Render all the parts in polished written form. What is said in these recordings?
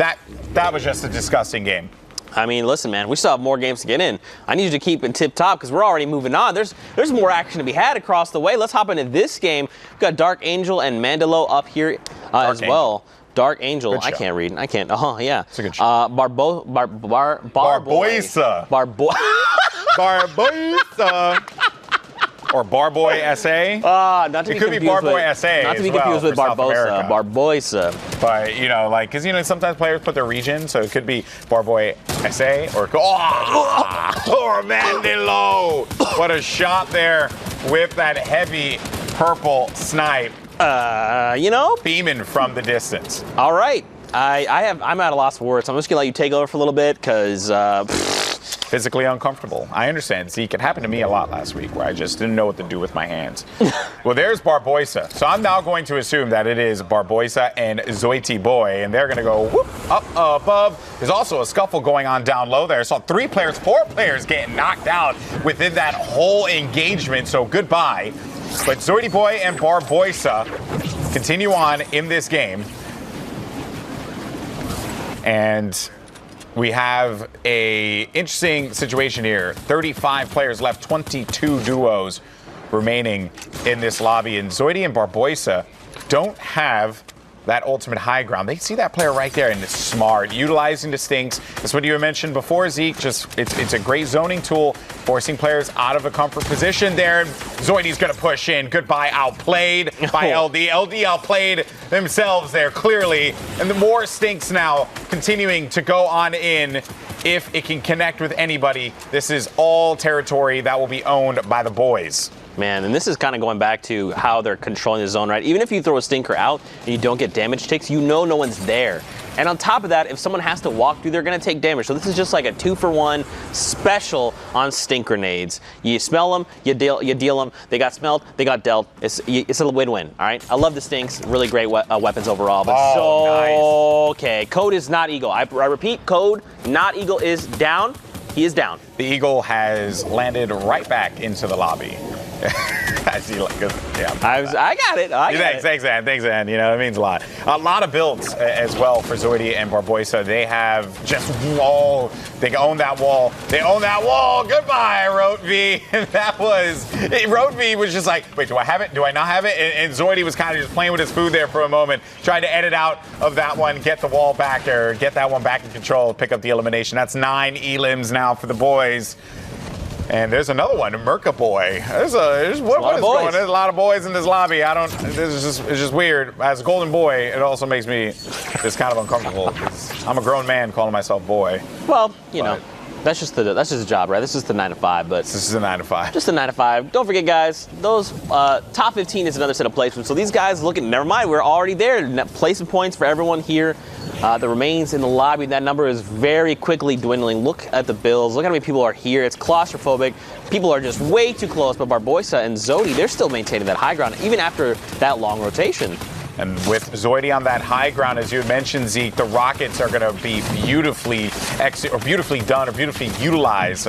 that was just a disgusting game. I mean, listen, man, we still have more games to get in. I need you to keep in tip-top because we're already moving on. There's more action to be had across the way. Let's hop into this game. We've got Dark Angel and Mandalo up here as well. Dark Angel. I can't read. I can't. Oh, yeah. It's a good show. Barboisa. Barboisa. Or Barboy SA. Not to it could be Barboy SA. Not to be confused with Barbosa. Barboisa. But, you know, like, because, you know, sometimes players put their region, so it could be Barboy SA or Mandalo. What a shot there with that heavy purple snipe. You know, beaming from the distance. All right. I'm at a loss for words. I'm just going to let you take over for a little bit because physically uncomfortable. I understand. See, it happened to me a lot last week where I just didn't know what to do with my hands. Well, there's Barboisa. So I'm now going to assume that it is Barboisa and Zoity Boy, and they're going to go whoop, up above. There's also a scuffle going on down low there. So 4 players getting knocked out within that whole engagement. So goodbye. But Zoity Boy and Barboisa continue on in this game. And we have a interesting situation here. 35 players left, 22 duos remaining in this lobby. And Zoity and Barboisa don't have that ultimate high ground. They see that player right there, and it's smart, utilizing the stinks. That's what you mentioned before, Zeke. Just it's a great zoning tool, forcing players out of a comfort position there. Zoity's going to push in. Goodbye, outplayed by LD. LD outplayed themselves there, clearly. And the more stinks now continuing to go on in. If it can connect with anybody, this is all territory that will be owned by the boys. Man, and this is kind of going back to how they're controlling the zone, right? Even if you throw a stinker out and you don't get damage ticks, you know no one's there. And on top of that, if someone has to walk through, they're going to take damage. So this is just like a 2-for-1 special on stink grenades. You smell them, you deal them. They got smelled, they got dealt. It's a win-win, all right? I love the stinks. Really great weapons overall. But nice. Okay, Code is not Eagle. I repeat, Code, not Eagle is down. He is down. The Eagle has landed right back into the lobby. I see, like, yeah. I got it. Thanks, Ann. You know, it means a lot. A lot of builds as well for Zoity and Barboisa. They have just wall. They own that wall. They own that wall. Goodbye, Rote-V. And that was, Rote-V was just like, wait, do I have it? Do I not have it? And Zoity was kind of just playing with his food there for a moment, trying to edit out of that one, get the wall back or get that one back in control, pick up the elimination. That's 9 elims now for the boys. And there's another one, Merca Boy. What is going on? There's a lot of boys in this lobby. It's just weird. As a golden boy, it also makes me just kind of uncomfortable. I'm a grown man calling myself boy. Well, you know, that's just a job, right? This is the 9 to 5, but this is a 9 to 5. Just a 9 to 5. Don't forget, guys, those top 15 is another set of placements. So these guys never mind, we're already there. Placement points for everyone here. The remains in the lobby, that number is very quickly dwindling. Look at the builds. Look how many people are here. It's claustrophobic. People are just way too close. But Barboisa and Zoity, they're still maintaining that high ground, even after that long rotation. And with Zoity on that high ground, as you had mentioned, Zeke, the Rockets are going to be beautifully utilized,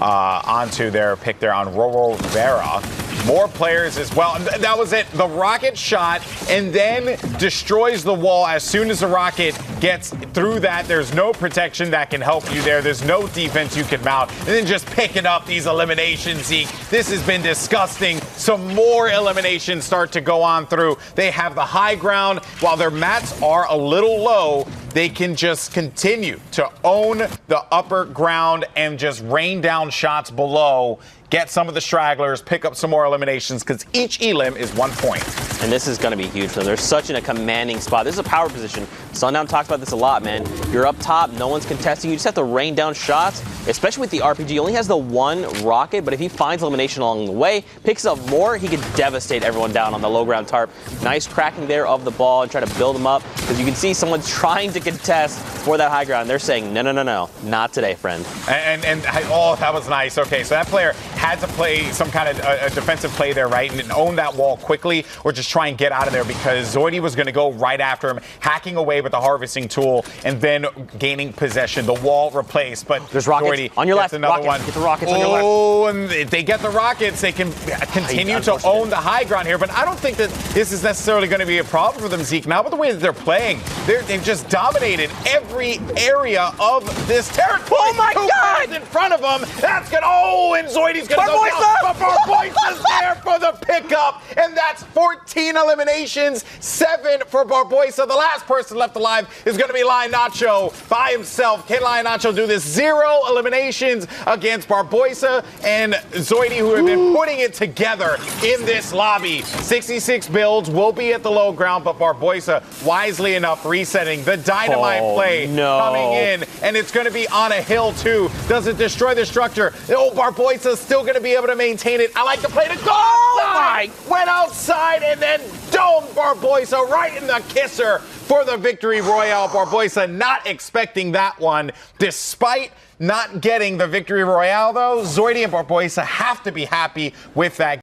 onto their pick there on Roro Vera. More players as well. And that was it. The rocket shot and then destroys the wall as soon as the rocket gets through that. There's no protection that can help you there. There's no defense you can mount. And then just picking up these eliminations, Zeke. This has been disgusting. Some more eliminations start to go on through. They have the high ground. While their mats are a little low, they can just continue to own the upper ground and just rain down shots below. Get some of the stragglers, pick up some more eliminations, because each elim is 1 point. And this is going to be huge for them. They're such in a commanding spot. This is a power position. Sundown talks about this a lot, man. You're up top, no one's contesting. You just have to rain down shots, especially with the RPG. He only has the 1 rocket, but if he finds elimination along the way, picks up more, he could devastate everyone down on the low ground tarp. Nice cracking there of the ball and try to build them up, because you can see someone's trying to contest for that high ground. They're saying, no, not today, friend. And that was nice. Okay, so that player had to play some kind of a defensive play there, right, and own that wall quickly, or just try and get out of there, because Zoidy was going to go right after him, hacking away with the harvesting tool, and then gaining possession. The wall replaced, but there's rockets Zoidy on your left. Another Rockets. one. Get the rockets on your left. Oh, and if they get the rockets, they can continue to own the high ground here. But I don't think that this is necessarily going to be a problem for them, Zeke. Now, with the way that they're playing, they've just dominated every area of this territory. Oh my God! In front of them, that's good. Oh, and Zoidy's going to go down. But Barboisa's there for the pickup, and that's 14 eliminations, 7 for Barboisa. The last person left alive is going to be lionchoo by himself. Can lionchoo do this? 0 eliminations against Barboisa and Zoidy, who have been putting it together in this lobby. 66 builds will be at the low ground, but Barboisa, wisely enough, resetting the dynamite play coming in, and it's going to be on a hill too. Does it destroy the structure? Oh, Barboisa's still going to be able to maintain it. I like the play to go outside. Went outside and then domed Barboisa right in the kisser for the victory royale. Barboisa not expecting that one. Despite not getting the victory royale, though, Zoidy and Barboisa have to be happy with that.